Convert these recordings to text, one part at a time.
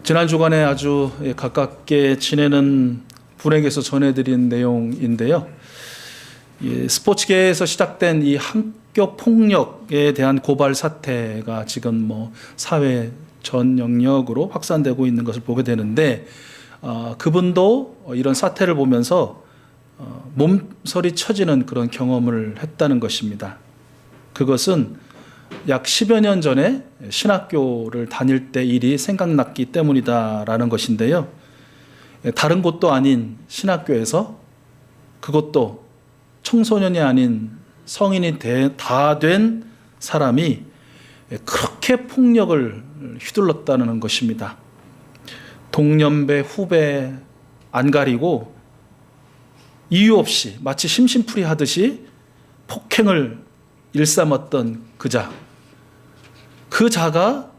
지난 주간에 아주 가깝게 지내는 분에게서 전해드린 내용인데요. 스포츠계에서 시작된 이 학교 폭력에 대한 고발 사태가 지금 사회 전 영역으로 확산되고 있는 것을 보게 되는데, 그분도 이런 사태를 보면서 몸서리 쳐지는 그런 경험을 했다는 것입니다. 그것은 약 10여 년 전에 신학교를 다닐 때 일이 생각났기 때문이다라는 것인데요. 다른 곳도 아닌 신학교에서, 그것도 청소년이 아닌 성인이 다 된 사람이 그렇게 폭력을 휘둘렀다는 것입니다. 동년배, 후배 안 가리고 이유 없이 마치 심심풀이 하듯이 폭행을 일삼았던 그 자가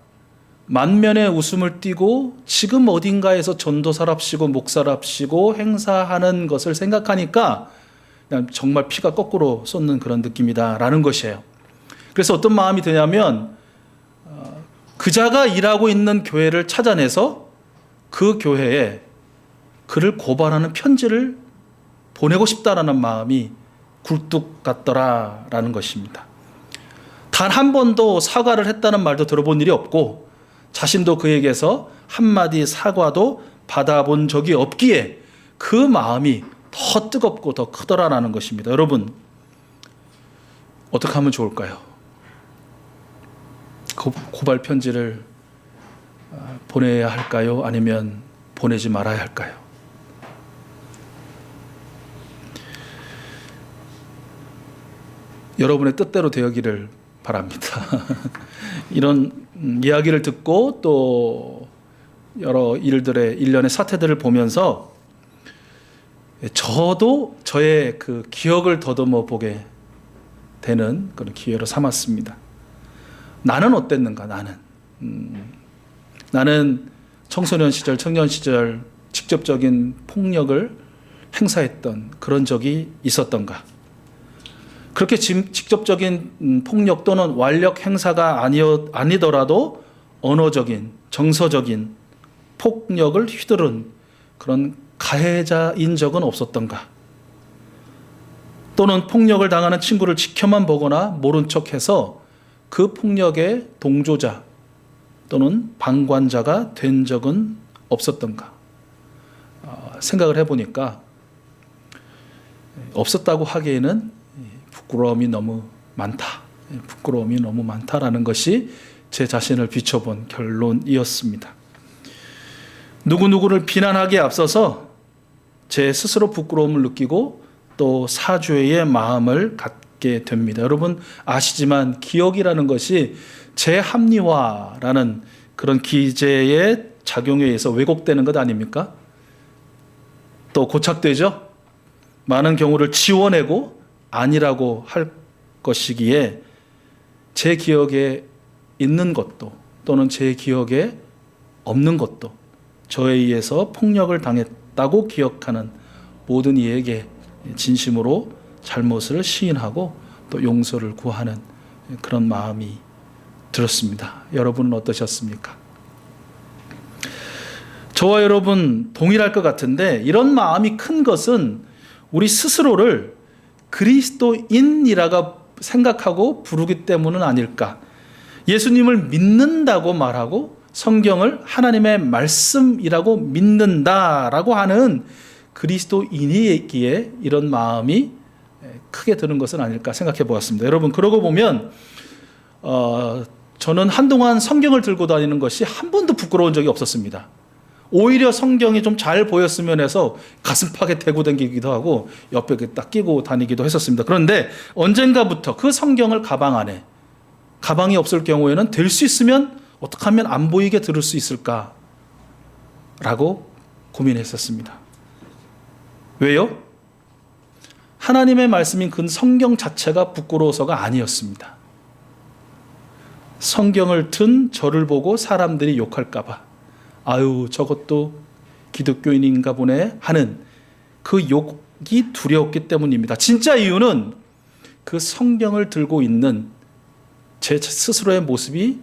만면의 웃음을 띠고 지금 어딘가에서 전도사랍시고 목사랍시고 행사하는 것을 생각하니까 그냥 정말 피가 거꾸로 솟는 그런 느낌이다라는 것이에요. 그래서 어떤 마음이 드냐면, 그 자가 일하고 있는 교회를 찾아내서 그 교회에 그를 고발하는 편지를 보내고 싶다라는 마음이 굴뚝 같더라라는 것입니다. 단 한 번도 사과를 했다는 말도 들어본 일이 없고, 자신도 그에게서 한마디 사과도 받아본 적이 없기에 그 마음이 더 뜨겁고 더 크더라라는 것입니다. 여러분, 어떻게 하면 좋을까요? 고발 편지를 보내야 할까요? 아니면 보내지 말아야 할까요? 여러분의 뜻대로 되어기를 바랍니다. 이런 이야기를 듣고 또 여러 일련의 사태들을 보면서 저도 저의 그 기억을 더듬어 보게 되는 그런 기회로 삼았습니다. 나는 어땠는가? 나는 청소년 시절, 청년 시절 직접적인 폭력을 행사했던 그런 적이 있었던가? 그렇게 직접적인 폭력 또는 완력 행사가 아니더라도 언어적인, 정서적인 폭력을 휘두른 그런 가해자인 적은 없었던가? 또는 폭력을 당하는 친구를 지켜만 보거나 모른 척해서 그 폭력의 동조자 또는 방관자가 된 적은 없었던가? 생각을 해보니까 없었다고 하기에는 부끄러움이 너무 많다라는 것이 제 자신을 비춰본 결론이었습니다. 누구누구를 비난하기에 앞서서 제 스스로 부끄러움을 느끼고 또 사죄의 마음을 갖게 됩니다. 여러분 아시지만 기억이라는 것이 재합리화라는 그런 기제의 작용에 의해서 왜곡되는 것 아닙니까? 또 고착되죠? 많은 경우를 지워내고 아니라고 할 것이기에 제 기억에 있는 것도 또는 제 기억에 없는 것도 저에 의해서 폭력을 당했다고 기억하는 모든 이에게 진심으로 잘못을 시인하고 또 용서를 구하는 그런 마음이 들었습니다. 여러분은 어떠셨습니까? 저와 여러분 동일할 것 같은데, 이런 마음이 큰 것은 우리 스스로를 그리스도인이라고 생각하고 부르기 때문은 아닐까? 예수님을 믿는다고 말하고 성경을 하나님의 말씀이라고 믿는다라고 하는 그리스도인이기에 이런 마음이 크게 드는 것은 아닐까 생각해 보았습니다. 여러분, 그러고 보면 저는 한동안 성경을 들고 다니는 것이 한 번도 부끄러운 적이 없었습니다. 오히려 성경이 좀 잘 보였으면 해서 가슴팍에 대고 다니기도 하고 옆에 딱 끼고 다니기도 했었습니다. 그런데 언젠가부터 그 성경을 가방이 없을 경우에는 될 수 있으면 어떻게 하면 안 보이게 들을 수 있을까라고 고민했었습니다. 왜요? 하나님의 말씀인 그 성경 자체가 부끄러워서가 아니었습니다. 성경을 든 저를 보고 사람들이 욕할까 봐, 아유 저것도 기독교인인가 보네 하는 그 욕이 두려웠기 때문입니다. 진짜 이유는 그 성경을 들고 있는 제 스스로의 모습이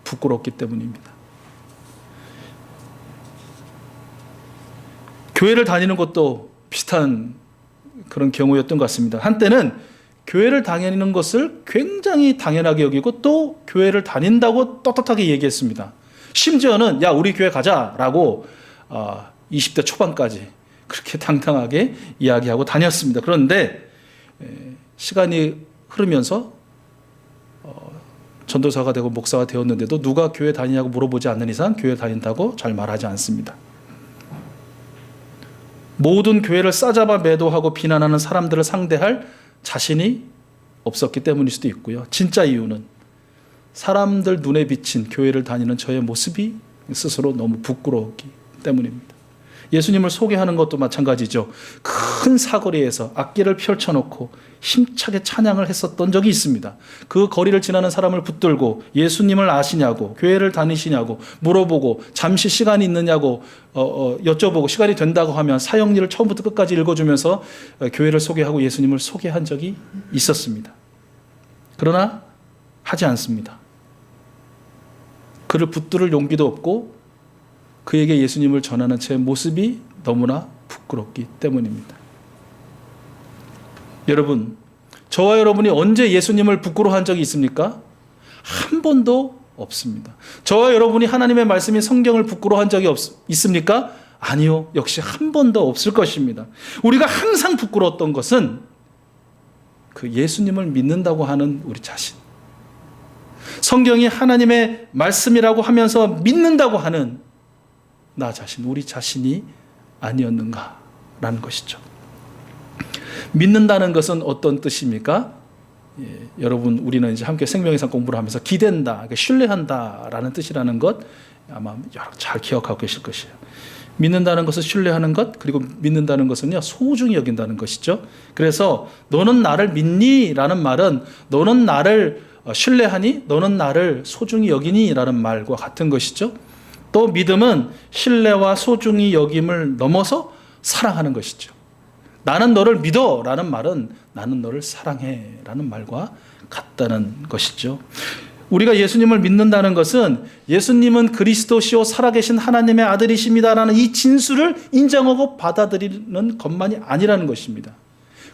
부끄럽기 때문입니다. 교회를 다니는 것도 비슷한 그런 경우였던 것 같습니다. 한때는 교회를 다니는 것을 굉장히 당연하게 여기고 또 교회를 다닌다고 떳떳하게 얘기했습니다. 심지어는 야 우리 교회 가자라고 20대 초반까지 그렇게 당당하게 이야기하고 다녔습니다. 그런데 시간이 흐르면서 전도사가 되고 목사가 되었는데도 누가 교회 다니냐고 물어보지 않는 이상 교회 다닌다고 잘 말하지 않습니다. 모든 교회를 싸잡아 매도하고 비난하는 사람들을 상대할 자신이 없었기 때문일 수도 있고요. 진짜 이유는 사람들 눈에 비친 교회를 다니는 저의 모습이 스스로 너무 부끄러웠기 때문입니다. 예수님을 소개하는 것도 마찬가지죠. 큰 사거리에서 악기를 펼쳐놓고 힘차게 찬양을 했었던 적이 있습니다. 그 거리를 지나는 사람을 붙들고 예수님을 아시냐고, 교회를 다니시냐고 물어보고 잠시 시간이 있느냐고 여쭤보고 시간이 된다고 하면 사역리를 처음부터 끝까지 읽어주면서 교회를 소개하고 예수님을 소개한 적이 있었습니다. 그러나 하지 않습니다. 그를 붙들을 용기도 없고 그에게 예수님을 전하는 제 모습이 너무나 부끄럽기 때문입니다. 여러분, 저와 여러분이 언제 예수님을 부끄러워한 적이 있습니까? 한 번도 없습니다. 저와 여러분이 하나님의 말씀인 성경을 부끄러워한 적이 있습니까? 아니요. 역시 한 번도 없을 것입니다. 우리가 항상 부끄러웠던 것은 그 예수님을 믿는다고 하는 우리 자신. 성경이 하나님의 말씀이라고 하면서 믿는다고 하는 나 자신, 우리 자신이 아니었는가라는 것이죠. 믿는다는 것은 어떤 뜻입니까? 여러분, 우리는 이제 함께 생명의 산 공부를 하면서 기댄다, 신뢰한다라는 뜻이라는 것 아마 잘 기억하고 계실 것이에요. 믿는다는 것은 신뢰하는 것, 그리고 믿는다는 것은요, 소중히 여긴다는 것이죠. 그래서 너는 나를 믿니? 라는 말은 너는 나를 신뢰하니? 너는 나를 소중히 여기니? 라는 말과 같은 것이죠. 또 믿음은 신뢰와 소중히 여김을 넘어서 사랑하는 것이죠. 나는 너를 믿어 라는 말은 나는 너를 사랑해 라는 말과 같다는 것이죠. 우리가 예수님을 믿는다는 것은 예수님은 그리스도시요 살아계신 하나님의 아들이십니다라는 이 진술을 인정하고 받아들이는 것만이 아니라는 것입니다.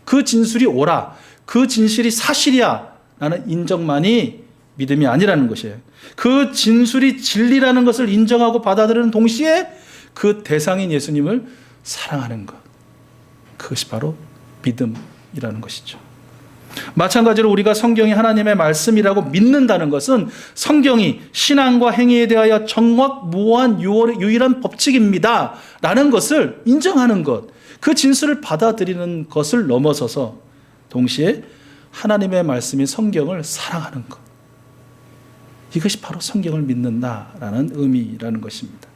그 진술이 옳아, 그 진실이 사실이야 라는 인정만이 믿음이 아니라는 것이에요. 그 진술이 진리라는 것을 인정하고 받아들이는 동시에 그 대상인 예수님을 사랑하는 것, 그것이 바로 믿음이라는 것이죠. 마찬가지로 우리가 성경이 하나님의 말씀이라고 믿는다는 것은 성경이 신앙과 행위에 대하여 정확무한 유일한 법칙입니다 라는 것을 인정하는 것, 그 진술을 받아들이는 것을 넘어서서 동시에 하나님의 말씀인 성경을 사랑하는 것, 이것이 바로 성경을 믿는다라는 의미라는 것입니다.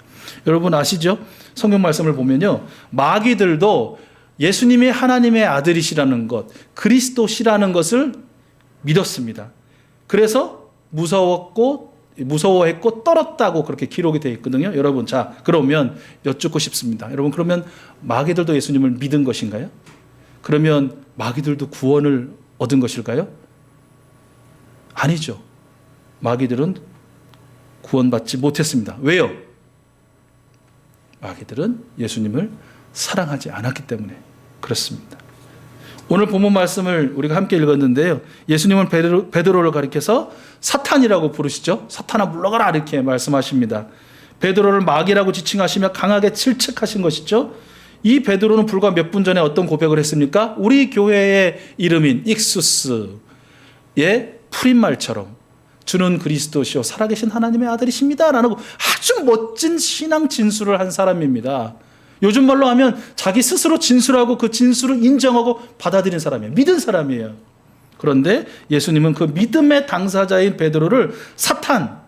여러분 아시죠? 성경 말씀을 보면요, 마귀들도 예수님이 하나님의 아들이시라는 것, 그리스도시라는 것을 믿었습니다. 그래서 무서워했고 떨었다고 그렇게 기록이 되어 있거든요. 여러분, 자, 그러면 여쭙고 싶습니다. 여러분, 그러면 마귀들도 예수님을 믿은 것인가요? 그러면 마귀들도 구원을 얻은 것일까요? 아니죠. 마귀들은 구원받지 못했습니다. 왜요? 마귀들은 예수님을 사랑하지 않았기 때문에 그렇습니다. 오늘 본문 말씀을 우리가 함께 읽었는데요, 예수님은 베드로를 가리켜서 사탄이라고 부르시죠. 사탄아 물러가라 이렇게 말씀하십니다. 베드로를 마귀라고 지칭하시며 강하게 질책하신 것이죠. 이 베드로는 불과 몇 분 전에 어떤 고백을 했습니까? 우리 교회의 이름인 익수스의 풀인말처럼 주는 그리스도시요 살아계신 하나님의 아들이십니다 라는 아주 멋진 신앙 진술을 한 사람입니다. 요즘 말로 하면 자기 스스로 진술하고 그 진술을 인정하고 받아들인 사람이에요. 믿은 사람이에요. 그런데 예수님은 그 믿음의 당사자인 베드로를 사탄,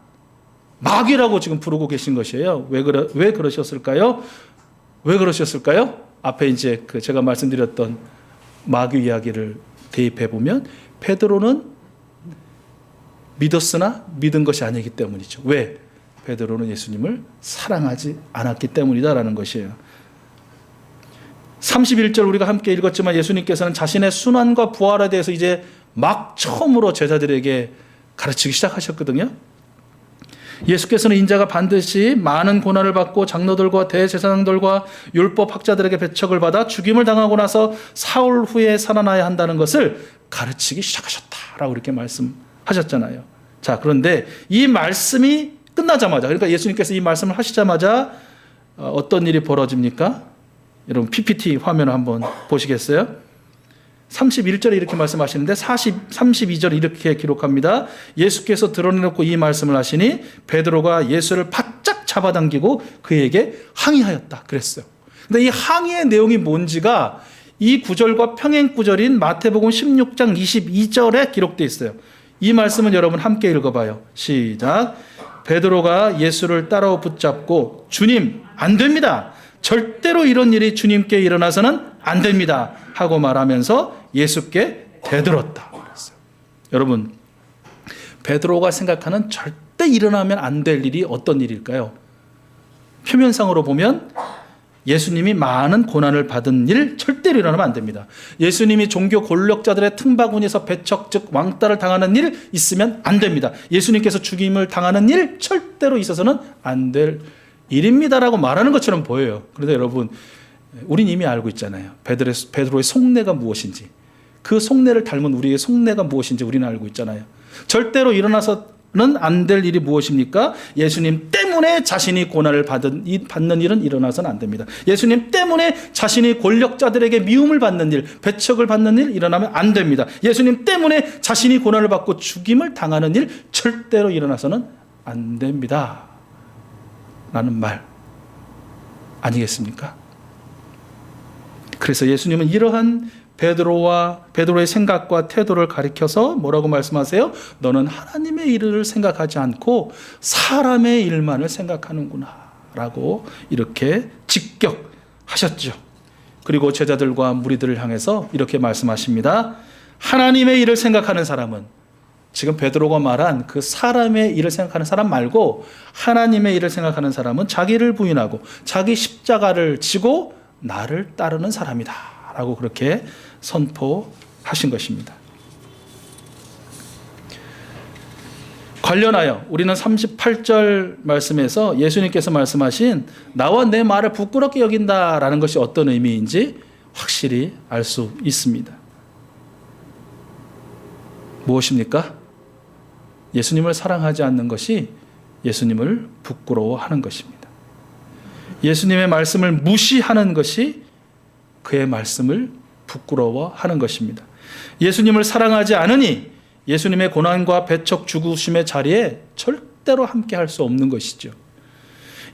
마귀라고 지금 부르고 계신 것이에요. 왜 그러셨을까요? 왜 그러셨을까요? 앞에 이제 제가 말씀드렸던 마귀 이야기를 대입해 보면 베드로는 믿었으나 믿은 것이 아니기 때문이죠. 왜? 베드로는 예수님을 사랑하지 않았기 때문이다라는 것이에요. 31절 우리가 함께 읽었지만 예수님께서는 자신의 순환과 부활에 대해서 이제 막 처음으로 제자들에게 가르치기 시작하셨거든요. 예수께서는 인자가 반드시 많은 고난을 받고 장로들과 대제사장들과 율법 학자들에게 배척을 받아 죽임을 당하고 나서 사흘 후에 살아나야 한다는 것을 가르치기 시작하셨다라고 이렇게 말씀하셨잖아요. 자, 그런데 이 말씀이 끝나자마자, 그러니까 예수님께서 이 말씀을 하시자마자 어떤 일이 벌어집니까? 여러분 PPT 화면을 한번 보시겠어요? 31절에 이렇게 말씀하시는데 32절에 이렇게 기록합니다. 예수께서 드러내놓고 이 말씀을 하시니 베드로가 예수를 바짝 잡아당기고 그에게 항의하였다 그랬어요. 근데 이 항의의 내용이 뭔지가 이 구절과 평행 구절인 마태복음 16장 22절에 기록되어 있어요. 이 말씀은 여러분 함께 읽어봐요. 시작. 베드로가 예수를 따라 붙잡고 주님 안 됩니다. 절대로 이런 일이 주님께 일어나서는 안 됩니다. 하고 말하면서 예수께 대들었다 그랬어요. 여러분, 베드로가 생각하는 절대 일어나면 안 될 일이 어떤 일일까요? 표면상으로 보면 예수님이 많은 고난을 받은 일 절대로 일어나면 안 됩니다. 예수님이 종교 권력자들의 틈바구니에서 배척 즉 왕따를 당하는 일 있으면 안 됩니다. 예수님께서 죽임을 당하는 일 절대로 있어서는 안 될 일입니다라고 말하는 것처럼 보여요. 그런데 여러분, 우린 이미 알고 있잖아요. 베드로의 속내가 무엇인지, 그 속내를 닮은 우리의 속내가 무엇인지 우리는 알고 있잖아요. 절대로 일어나서는 안 될 일이 무엇입니까? 예수님 때문에 자신이 고난을 받는 일은 일어나서는 안 됩니다. 예수님 때문에 자신이 권력자들에게 미움을 받는 일, 배척을 받는 일 일어나면 안 됩니다. 예수님 때문에 자신이 고난을 받고 죽임을 당하는 일 절대로 일어나서는 안 됩니다. 라는 말 아니겠습니까? 그래서 예수님은 이러한 베드로의 생각과 태도를 가리켜서 뭐라고 말씀하세요? 너는 하나님의 일을 생각하지 않고 사람의 일만을 생각하는구나 라고 이렇게 직격하셨죠. 그리고 제자들과 무리들을 향해서 이렇게 말씀하십니다. 하나님의 일을 생각하는 사람은, 지금 베드로가 말한 그 사람의 일을 생각하는 사람 말고 하나님의 일을 생각하는 사람은 자기를 부인하고 자기 십자가를 지고 나를 따르는 사람이다 라고 그렇게 선포하신 것입니다. 관련하여 우리는 38절 말씀에서 예수님께서 말씀하신 나와 내 말을 부끄럽게 여긴다라는 것이 어떤 의미인지 확실히 알 수 있습니다. 무엇입니까? 예수님을 사랑하지 않는 것이 예수님을 부끄러워하는 것입니다. 예수님의 말씀을 무시하는 것이 그의 말씀을 부끄러워하는 것입니다. 예수님을 사랑하지 않으니 예수님의 고난과 배척 죽으심의 자리에 절대로 함께 할 수 없는 것이죠.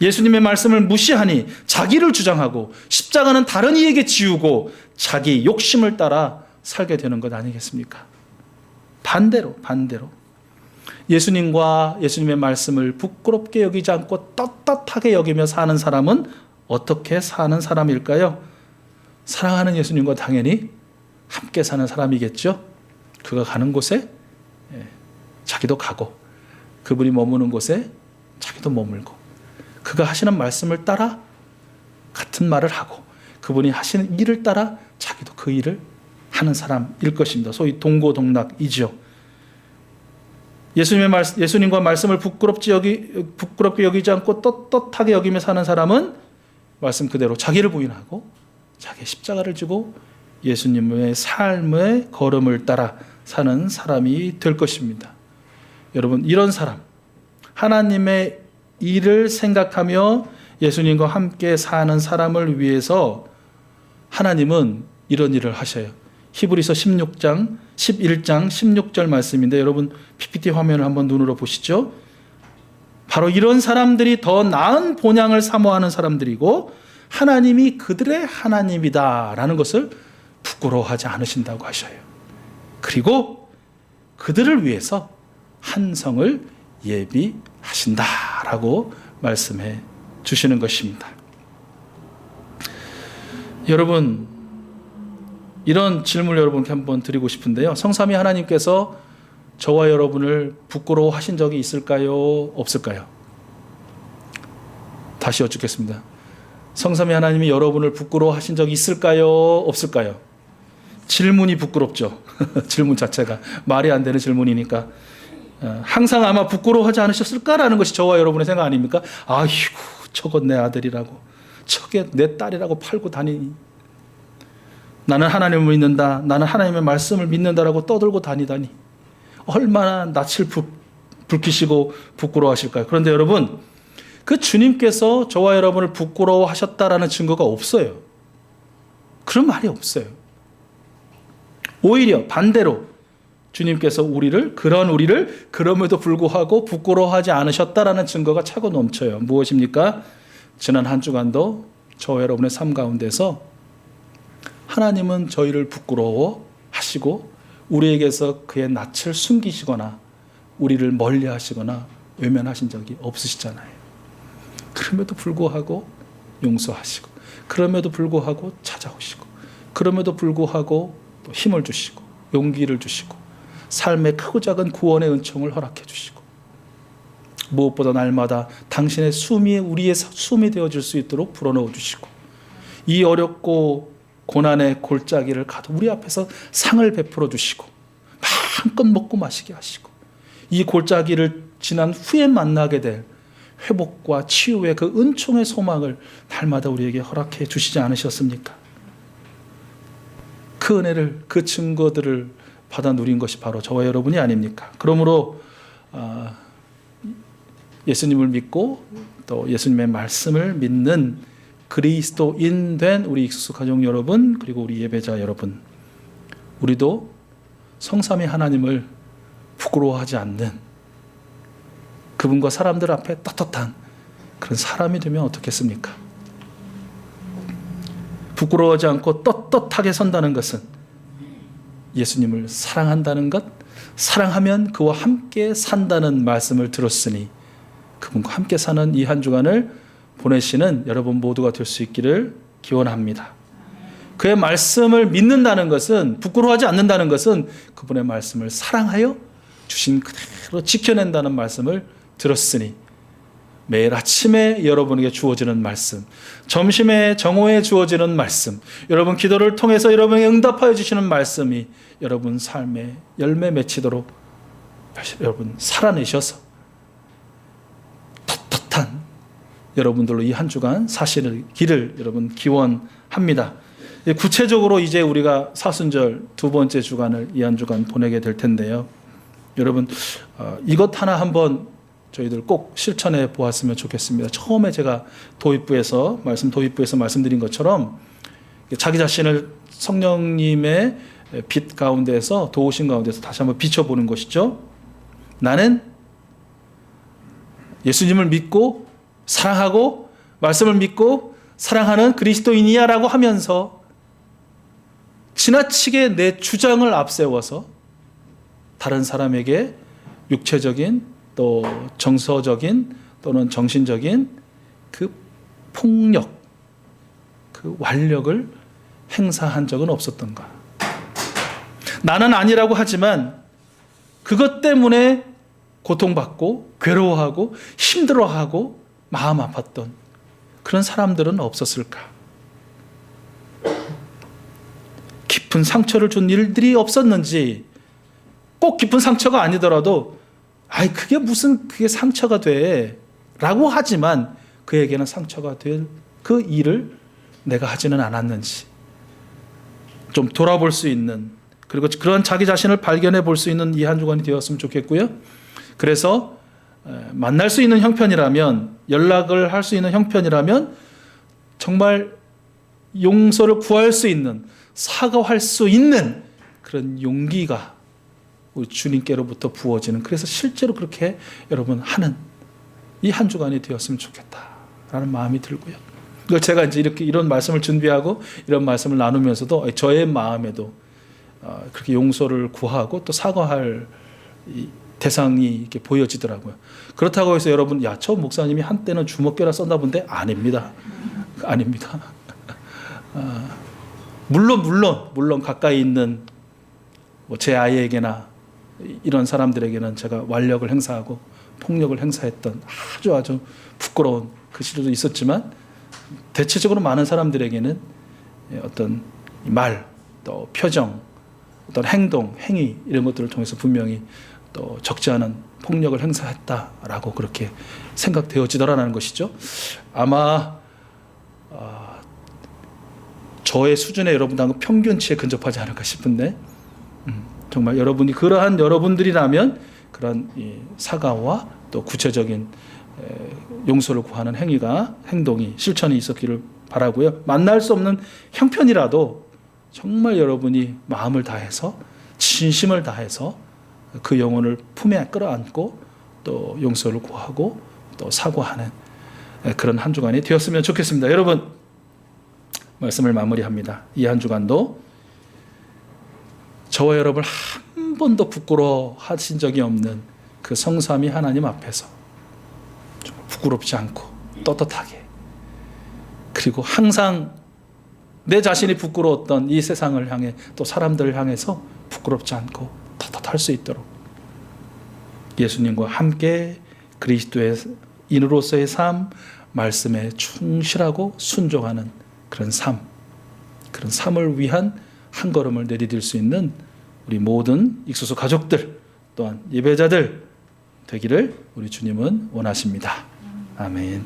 예수님의 말씀을 무시하니 자기를 주장하고 십자가는 다른 이에게 지우고 자기 욕심을 따라 살게 되는 것 아니겠습니까? 반대로 예수님과 예수님의 말씀을 부끄럽게 여기지 않고 떳떳하게 여기며 사는 사람은 어떻게 사는 사람일까요? 사랑하는 예수님과 당연히 함께 사는 사람이겠죠. 그가 가는 곳에 자기도 가고, 그분이 머무는 곳에 자기도 머물고, 그가 하시는 말씀을 따라 같은 말을 하고, 그분이 하시는 일을 따라 자기도 그 일을 하는 사람일 것입니다. 소위 동고동락이죠. 예수님과 말씀을 부끄럽게 여기지 않고 떳떳하게 여기며 사는 사람은 말씀 그대로 자기를 부인하고 자기의 십자가를 지고 예수님의 삶의 걸음을 따라 사는 사람이 될 것입니다. 여러분, 이런 사람, 하나님의 일을 생각하며 예수님과 함께 사는 사람을 위해서 하나님은 이런 일을 하셔요. 히브리서 11장 16절 말씀인데 여러분 PPT 화면을 한번 눈으로 보시죠. 바로 이런 사람들이 더 나은 본향을 사모하는 사람들이고 하나님이 그들의 하나님이다라는 것을 부끄러워하지 않으신다고 하셔요. 그리고 그들을 위해서 한 성을 예비하신다라고 말씀해 주시는 것입니다. 여러분, 이런 질문을 여러분께 한번 드리고 싶은데요. 성삼위 하나님께서 저와 여러분을 부끄러워하신 적이 있을까요? 없을까요? 다시 여쭙겠습니다. 성삼위 하나님이 여러분을 부끄러워하신 적이 있을까요? 없을까요? 질문이 부끄럽죠. 질문 자체가 말이 안 되는 질문이니까. 항상 아마 부끄러워하지 않으셨을까라는 것이 저와 여러분의 생각 아닙니까? 아이고, 저건 내 아들이라고, 저게 내 딸이라고 팔고 다니니, 나는 하나님을 믿는다, 나는 하나님의 말씀을 믿는다라고 떠들고 다니다니 얼마나 낯을 붉히시고 부끄러워하실까요? 그런데 여러분, 그 주님께서 저와 여러분을 부끄러워하셨다라는 증거가 없어요. 그런 말이 없어요. 오히려 반대로 주님께서 우리를 그럼에도 불구하고 부끄러워하지 않으셨다라는 증거가 차고 넘쳐요. 무엇입니까? 지난 한 주간도 저와 여러분의 삶 가운데서 하나님은 저희를 부끄러워하시고 우리에게서 그의 낯을 숨기시거나 우리를 멀리하시거나 외면하신 적이 없으시잖아요. 그럼에도 불구하고 용서하시고, 그럼에도 불구하고 찾아오시고, 그럼에도 불구하고 또 힘을 주시고 용기를 주시고 삶의 크고 작은 구원의 은총을 허락해 주시고, 무엇보다 날마다 당신의 숨이 우리의 숨이 되어질 수 있도록 불어넣어 주시고, 이 어렵고 고난의 골짜기를 가도 우리 앞에서 상을 베풀어 주시고 마음껏 먹고 마시게 하시고, 이 골짜기를 지난 후에 만나게 될 회복과 치유의 그 은총의 소망을 날마다 우리에게 허락해 주시지 않으셨습니까? 그 은혜를, 그 증거들을 받아 누린 것이 바로 저와 여러분이 아닙니까? 그러므로 예수님을 믿고 또 예수님의 말씀을 믿는 그리스도인 된 우리 익숙 가족 여러분, 그리고 우리 예배자 여러분, 우리도 성삼위 하나님을 부끄러워하지 않는 그분과 사람들 앞에 떳떳한 그런 사람이 되면 어떻겠습니까? 부끄러워하지 않고 떳떳하게 선다는 것은 예수님을 사랑한다는 것, 사랑하면 그와 함께 산다는 말씀을 들었으니 그분과 함께 사는 이 한 주간을 보내시는 여러분 모두가 될 수 있기를 기원합니다. 그의 말씀을 믿는다는 것은, 부끄러워하지 않는다는 것은 그분의 말씀을 사랑하여 주신 그대로 지켜낸다는 말씀을 들었으니 매일 아침에 여러분에게 주어지는 말씀, 점심에 정오에 주어지는 말씀, 여러분 기도를 통해서 여러분에게 응답하여 주시는 말씀이 여러분 삶에 열매 맺히도록 여러분 살아내셔서 떳떳한 여러분들로 이 한 주간 사시기를 여러분 기원합니다. 구체적으로 이제 우리가 사순절 두 번째 주간을 이 한 주간 보내게 될 텐데요. 여러분 이것 하나 한번 저희들 꼭 실천해 보았으면 좋겠습니다. 처음에 제가 도입부에서 말씀드린 것처럼 자기 자신을 성령님의 빛 가운데서, 도우신 가운데서 다시 한번 비춰보는 것이죠. 나는 예수님을 믿고 사랑하고 말씀을 믿고 사랑하는 그리스도인이야 라고 하면서 지나치게 내 주장을 앞세워서 다른 사람에게 육체적인 또 정서적인 또는 정신적인 그 폭력, 그 완력을 행사한 적은 없었던가. 나는 아니라고 하지만 그것 때문에 고통받고 괴로워하고 힘들어하고 마음 아팠던 그런 사람들은 없었을까? 깊은 상처를 준 일들이 없었는지, 꼭 깊은 상처가 아니더라도 그게 상처가 돼 라고 하지만 그에게는 상처가 될 그 일을 내가 하지는 않았는지 좀 돌아볼 수 있는, 그리고 그런 자기 자신을 발견해 볼 수 있는 이 한 주간이 되었으면 좋겠고요. 그래서 만날 수 있는 형편이라면, 연락을 할 수 있는 형편이라면 정말 용서를 구할 수 있는, 사과할 수 있는 그런 용기가 우리 주님께로부터 부어지는, 그래서 실제로 그렇게 여러분 하는 이 한 주간이 되었으면 좋겠다라는 마음이 들고요. 그걸 제가 이제 이런 말씀을 준비하고 이런 말씀을 나누면서도 저의 마음에도 그렇게 용서를 구하고 또 사과할 대상이 이렇게 보여지더라고요. 그렇다고 해서 여러분, 저 목사님이 한때는 주먹깨나 썼나 본데 아닙니다. 아닙니다. 물론 가까이 있는 제 아이에게나 이런 사람들에게는 제가 완력을 행사하고 폭력을 행사했던 아주 부끄러운 그 시절도 있었지만, 대체적으로 많은 사람들에게는 어떤 말, 또 표정, 어떤 행동, 행위 이런 것들을 통해서 분명히 또 적지 않은 폭력을 행사했다라고 그렇게 생각되어지더라는 것이죠. 아마 저의 수준의 여러분하고 평균치에 근접하지 않을까 싶은데 정말 여러분이 그러한 여러분들이라면 그런 사과와 또 구체적인 용서를 구하는 행동이 실천이 있었기를 바라고요. 만날 수 없는 형편이라도 정말 여러분이 마음을 다해서 진심을 다해서 그 영혼을 품에 끌어안고 또 용서를 구하고 또 사과하는 그런 한 주간이 되었으면 좋겠습니다. 여러분, 말씀을 마무리합니다. 이 한 주간도 저와 여러분 한 번도 부끄러워하신 적이 없는 그 성삼위 하나님 앞에서 부끄럽지 않고 떳떳하게, 그리고 항상 내 자신이 부끄러웠던 이 세상을 향해 또 사람들을 향해서 부끄럽지 않고 떳떳할 수 있도록 예수님과 함께 그리스도의 인으로서의 삶, 말씀에 충실하고 순종하는 그런 삶을 위한 한 걸음을 내디딜 수 있는 우리 모든 익소서 가족들 또한 예배자들 되기를 우리 주님은 원하십니다. 아멘.